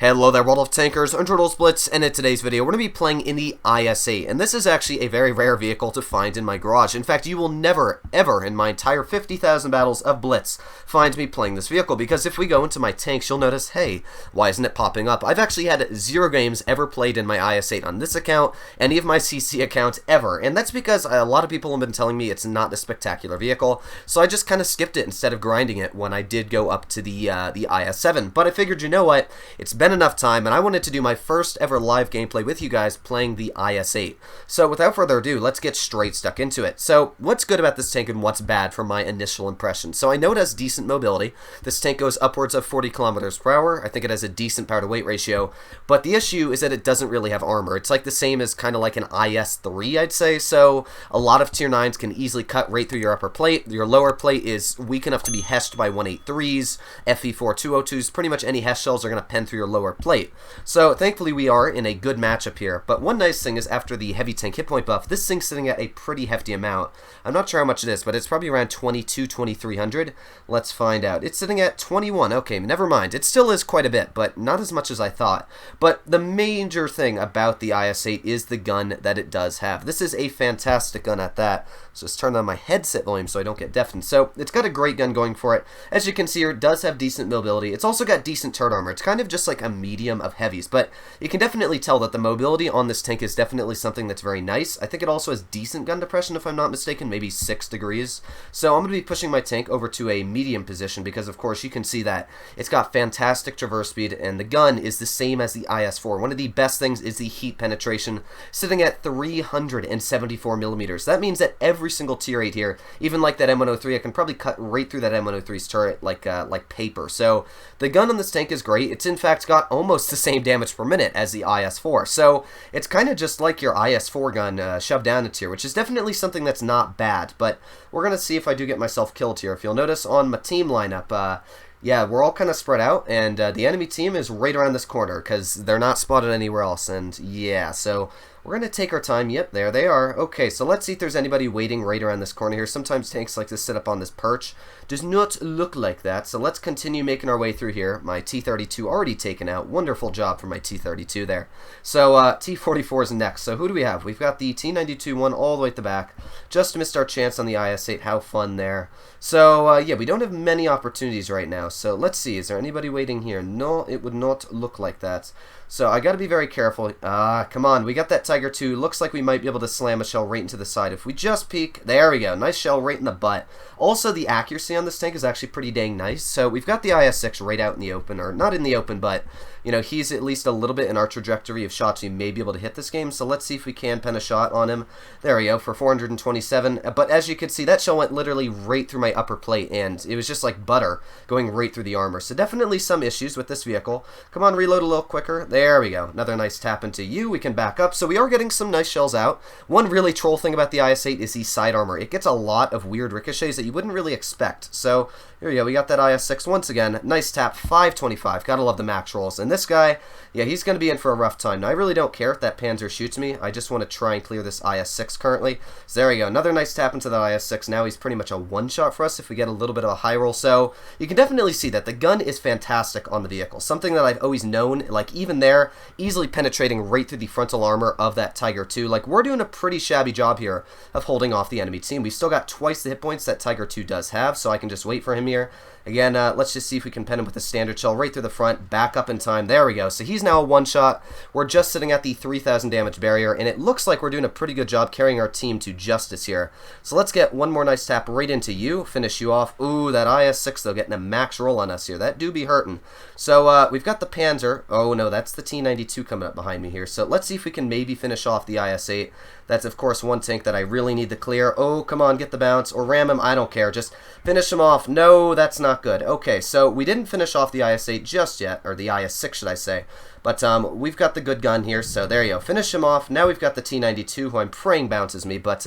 Hello there, world of tankers, I'm Turtles Blitz, and in today's video we're going to be playing in the IS-8, and this is actually a very rare vehicle to find in my garage. In fact, you will never, ever in my entire 50,000 battles of Blitz find me playing this vehicle, because if we go into my tanks, you'll notice, hey, why isn't it popping up? I've actually had 0 games ever played in my IS-8 on this account, any of my CC accounts ever, and that's because a lot of people have been telling me it's not a spectacular vehicle, so I just kind of skipped it instead of grinding it when I did go up to the IS-7, but I figured, you know what, it's been enough time, and I wanted to do my first ever live gameplay with you guys playing the IS-8. So without further ado, let's get straight stuck into it. So what's good about this tank and what's bad from my initial impression? So I know it has decent mobility. This tank goes upwards of 40 kilometers per hour. I think it has a decent power to weight ratio, but the issue is that it doesn't really have armor. It's like the same as kind of like an IS-3, I'd say. So a lot of tier 9s can easily cut right through your upper plate. Your lower plate is weak enough to be heshed by 183s, FE4 202s. Pretty much any hesh shells are going to pen through your lower plate. So thankfully we are in a good matchup here, but one nice thing is after the heavy tank hit point buff, this thing's sitting at a pretty hefty amount. I'm not sure how much it is, but it's probably around 2300. Let's find out. It's sitting at 21. Okay, never mind. It still is quite a bit, but not as much as I thought. But the major thing about the IS-8 is the gun that it does have. This is a fantastic gun at that. So just turn on my headset volume so I don't get deafened. So it's got a great gun going for it. As you can see here, it does have decent mobility. It's also got decent turret armor. It's kind of just like a medium of heavies, but you can definitely tell that the mobility on this tank is definitely something that's very nice. I think it also has decent gun depression, if I'm not mistaken, maybe 6 degrees. So I'm going to be pushing my tank over to a medium position because, of course, you can see that it's got fantastic traverse speed, and the gun is the same as the IS-4. One of the best things is the heat penetration, sitting at 374 millimeters. That means that every single tier 8 here, even like that M103, I can probably cut right through that M103's turret like paper. So the gun on this tank is great. It's in fact got almost the same damage per minute as the IS-4. So it's kind of just like your IS-4 gun shoved down a tier, which is definitely something that's not bad. But we're going to see if I do get myself killed here. If you'll notice on my team lineup, yeah, we're all kind of spread out, and the enemy team is right around this corner because they're not spotted anywhere else. And yeah, so we're going to take our time. Yep, there they are. Okay, so let's see if there's anybody waiting right around this corner here. Sometimes tanks like to sit up on this perch. Does not look like that, so let's continue making our way through here. My T-32 already taken out. Wonderful job for my T-32 there. So T-44 is next. So who do we have? We've got the T-92 one all the way at the back. Just missed our chance on the IS-8. How fun there. So yeah, we don't have many opportunities right now. So let's see. Is there anybody waiting here? No, it would not look like that. So I got to be very careful. Come on. We got that Tiger 2. Looks like we might be able to slam a shell right into the side. If we just peek, there we go. Nice shell right in the butt. Also, the accuracy on this tank is actually pretty dang nice. So we've got the IS-6 right out in the open, or not in the open, but you know, he's at least a little bit in our trajectory of shots we may be able to hit this game. So let's see if we can pen a shot on him. There we go for 427. But as you can see, that shell went literally right through my upper plate, and it was just like butter going right through the armor. So definitely some issues with this vehicle. Come on, reload a little quicker. There we go. Another nice tap into you. We can back up. So we are getting some nice shells out. One really troll thing about the IS-8 is the side armor. It gets a lot of weird ricochets that you wouldn't really expect. So here we go. We got that IS-6 once again. Nice tap. 525. Gotta love the max rolls. And this guy, yeah, he's going to be in for a rough time. Now, I really don't care if that Panzer shoots me. I just want to try and clear this IS-6 currently. So there we go. Another nice tap into that IS-6. Now he's pretty much a one-shot for us if we get a little bit of a high roll. So you can definitely see that the gun is fantastic on the vehicle. Something that I've always known, like even there, easily penetrating right through the frontal armor of that Tiger 2. Like, we're doing a pretty shabby job here of holding off the enemy team. We've still got twice the hit points that Tiger 2 does have, so I can just wait for him here. Again, let's just see if we can pen him with a standard shell right through the front, back up in time. There we go. So he's now a one-shot. We're just sitting at the 3,000 damage barrier, and it looks like we're doing a pretty good job carrying our team to justice here. So let's get one more nice tap right into you, finish you off. Ooh, that IS-6, though, getting a max roll on us here. That do be hurting. So we've got the Panzer. Oh, no, that's the T-92 coming up behind me here. So let's see if we can maybe finish off the IS-8. That's, of course, one tank that I really need to clear. Oh, come on, get the bounce, or ram him. I don't care. Just finish him off. No, that's not good. Okay, so we didn't finish off the IS-8 just yet, or the IS-6, should I say. But we've got the good gun here, so there you go. Finish him off. Now we've got the T-92, who I'm praying bounces me. But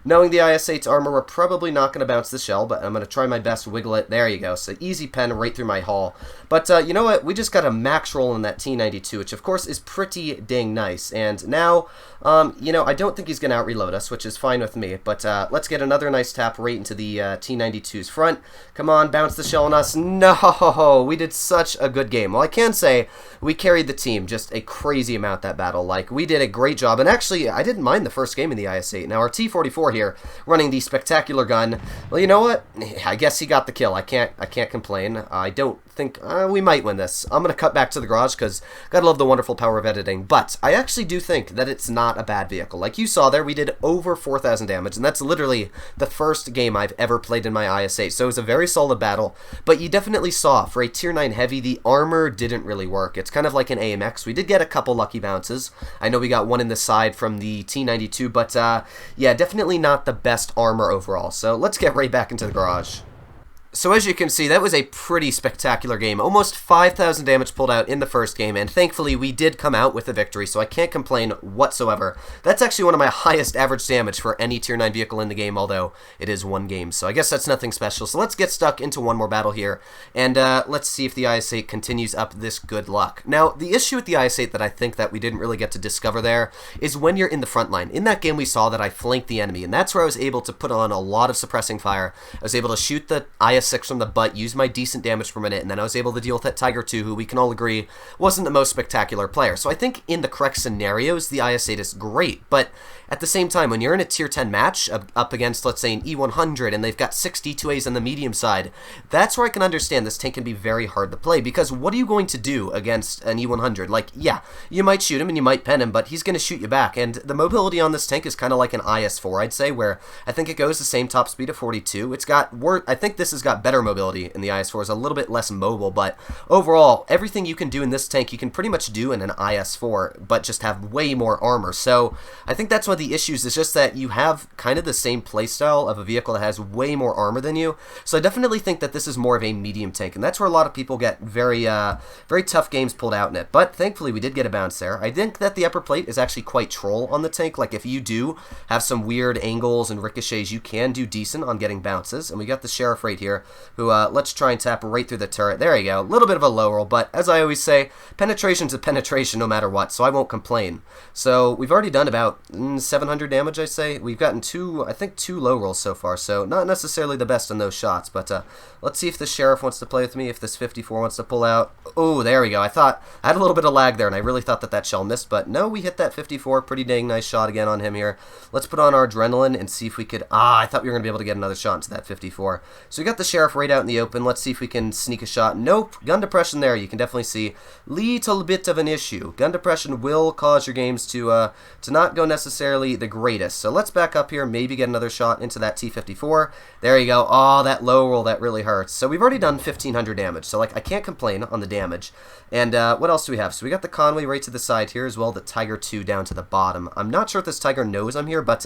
knowing the IS-8's armor, we're probably not going to bounce the shell, but I'm going to try my best to wiggle it. There you go. So easy pen right through my hull. But you know what? We just got a max roll in that T-92, which, of course, is pretty dang nice. And now, you know, I don't think he's going to out-reload us, which is fine with me. But let's get another nice tap right into the T-92's front. Come on, bounce the a shell on us. No, we did such a good game. Well, I can say we carried the team just a crazy amount that battle. Like, we did a great job. And actually, I didn't mind the first game in the IS-8. Now, our T-44 here, running the spectacular gun. Well, you know what? I guess he got the kill. I can't complain. I don't think we might win this. I'm going to cut back to the garage because gotta love the wonderful power of editing. But I actually do think that it's not a bad vehicle. Like you saw there, we did over 4,000 damage, and that's literally the first game I've ever played in my IS-8. So it was a very solid battle, but you definitely saw for a tier 9 heavy, the armor didn't really work. It's kind of like an AMX. We did get a couple lucky bounces. I know we got one in the side from the T92, but yeah, definitely not the best armor overall. So let's get right back into the garage. So as you can see, that was a pretty spectacular game. Almost 5,000 damage pulled out in the first game, and thankfully we did come out with a victory, so I can't complain whatsoever. That's actually one of my highest average damage for any tier 9 vehicle in the game, although it is one game, so I guess that's nothing special. So let's get stuck into one more battle here, and let's see if the IS-8 continues up this good luck. Now, the issue with the IS-8 that I think that we didn't really get to discover there is when you're in the front line. In that game, we saw that I flanked the enemy, and that's where I was able to put on a lot of suppressing fire. I was able to shoot the IS-6 from the butt, use my decent damage per minute, and then I was able to deal with that Tiger 2, who we can all agree wasn't the most spectacular player. So I think in the correct scenarios, the IS-8 is great, but at the same time, when you're in a tier 10 match up against, let's say, an E100, and they've got 6 D2As on the medium side, that's where I can understand this tank can be very hard to play, because what are you going to do against an E100? Like, yeah, you might shoot him and you might pen him, but he's going to shoot you back, and the mobility on this tank is kind of like an IS-4, I'd say, where I think it goes the same top speed of 42. It's got, I think this has got better mobility in the IS-4, is a little bit less mobile, but overall, everything you can do in this tank, you can pretty much do in an IS-4, but just have way more armor. So I think that's one of the issues, is just that you have kind of the same playstyle of a vehicle that has way more armor than you. So I definitely think that this is more of a medium tank, and that's where a lot of people get very tough games pulled out in it. But thankfully, we did get a bounce there. I think that the upper plate is actually quite troll on the tank. Like, if you do have some weird angles and ricochets, you can do decent on getting bounces. And we got the Sheriff right here, who, let's try and tap right through the turret. There you go. A little bit of a low roll, but as I always say, penetration's a penetration no matter what, so I won't complain. So we've already done about 700 damage, I say. We've gotten I think two low rolls so far, so not necessarily the best in those shots, but let's see if the Sheriff wants to play with me, if this 54 wants to pull out. Oh, there we go. I had a little bit of lag there, and I really thought that shell missed, but no, we hit that 54. Pretty dang nice shot again on him here. Let's put on our adrenaline and see if we could... I thought we were going to be able to get another shot into that 54. So we got the Sheriff right out in the open. Let's see if we can sneak a shot. Nope. Gun depression there. You can definitely see little bit of an issue. Gun depression will cause your games to not go necessarily the greatest. So let's back up here, maybe get another shot into that T-54. There you go. Oh, that low roll, that really hurts. So we've already done 1,500 damage. So, like, I can't complain on the damage. And what else do we have? So we got the Conway right to the side here as well, the Tiger 2 down to the bottom. I'm not sure if this Tiger knows I'm here, but,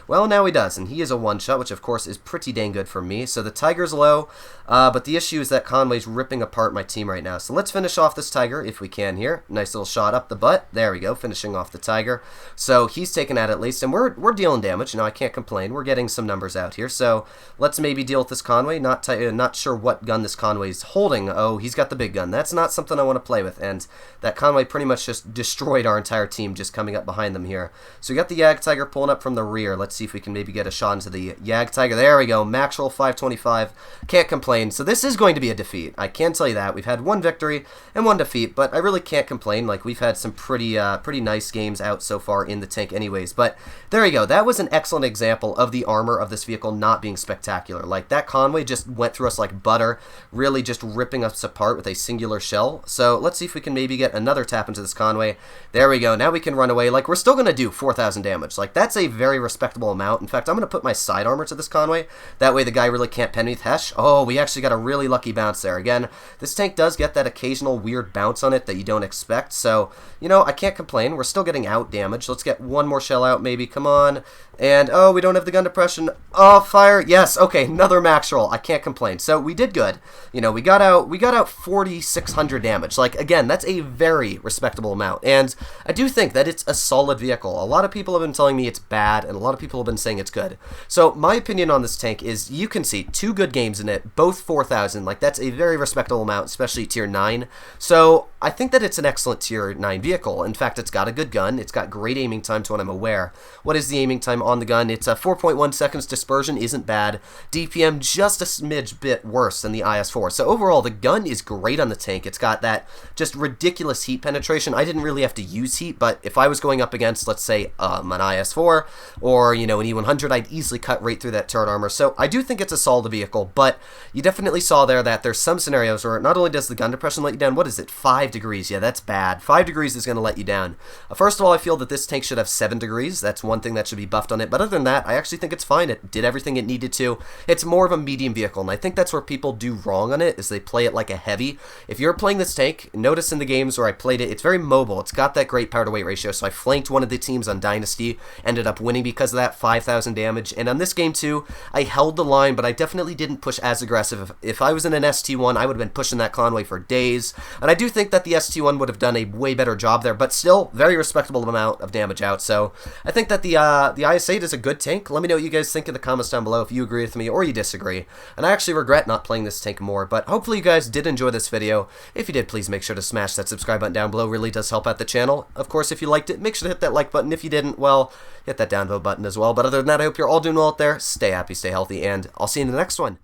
well, now he does. And he is a one-shot, which, of course, is pretty dang good for me. So the Tiger's low, but the issue is that Conway's ripping apart my team right now. So let's finish off this Tiger if we can here. Nice little shot up the butt. There we go, finishing off the Tiger. So he's taken out at least, and we're dealing damage. You know, I can't complain. We're getting some numbers out here. So let's maybe deal with this Conway. Not sure what gun this Conway's holding. Oh, he's got the big gun. That's not something I want to play with, and that Conway pretty much just destroyed our entire team just coming up behind them here. So we got the Yag Tiger pulling up from the rear. Let's see if we can maybe get a shot into the Yag Tiger. There we go. Max roll 525. Can't complain. So this is going to be a defeat. I can tell you that. We've had one victory and one defeat, but I really can't complain. Like, we've had some pretty nice games out so far in the tank anyways. But there you go. That was an excellent example of the armor of this vehicle not being spectacular. Like, that Conway just went through us like butter, really just ripping us apart with a singular shell. So let's see if we can maybe get another tap into this Conway. There we go. Now we can run away. Like, we're still going to do 4,000 damage. Like, that's a very respectable amount. In fact, I'm going to put my side armor to this Conway. That way the guy really can't pen me with Hesh. Oh, we actually got a really lucky bounce there. Again, this tank does get that occasional weird bounce on it that you don't expect. So, you know, I can't complain. We're still getting out damage. Let's get one more shell out maybe. Come on. And, oh, we don't have the gun depression. Oh, fire. Yes. Okay, another max roll. I can't complain. So we did good. You know, we got out 4,600 damage. Like, again, that's a very respectable amount. And I do think that it's a solid vehicle. A lot of people have been telling me it's bad, and a lot of people have been saying it's good. So my opinion on this tank is you can see 2 good games games in it, both 4,000. Like, that's a very respectable amount, especially tier 9. So I think that it's an excellent tier 9 vehicle. In fact, it's got a good gun. It's got great aiming time to what I'm aware. What is the aiming time on the gun? It's a 4.1 seconds. Dispersion isn't bad. DPM just a smidge bit worse than the IS-4. So overall, the gun is great on the tank. It's got that just ridiculous heat penetration. I didn't really have to use heat, but if I was going up against, let's say, an IS-4 or, you know, an E100, I'd easily cut right through that turret armor. So I do think it's a solid vehicle, but you definitely saw there that there's some scenarios where not only does the gun depression let you down, what is it, 5 degrees? Yeah, that's bad. 5 degrees is going to let you down. First of all, I feel that this tank should have 7 degrees. That's one thing that should be buffed on it, but other than that, I actually think it's fine. It did everything it needed to. It's more of a medium vehicle, and I think that's where people do wrong on it, is they play it like a heavy. If you're playing this tank, notice in the games where I played it, it's very mobile. It's got that great power to weight ratio, so I flanked one of the teams on Dynasty, ended up winning because of that, 5,000 damage, and on this game too, I held the line, but I definitely didn't push as aggressive. If I was in an ST1, I would have been pushing that Conway for days, and I do think that the ST1 would have done a way better job there, but still, very respectable amount of damage out, so I think that the IS-8 is a good tank. Let me know what you guys think in the comments down below if you agree with me or you disagree, and I actually regret not playing this tank more, but hopefully you guys did enjoy this video. If you did, please make sure to smash that subscribe button down below. It really does help out the channel. Of course, if you liked it, make sure to hit that like button. If you didn't, well, hit that downvote button as well. But other than that, I hope you're all doing well out there. Stay happy, stay healthy, and I'll see you in the next one.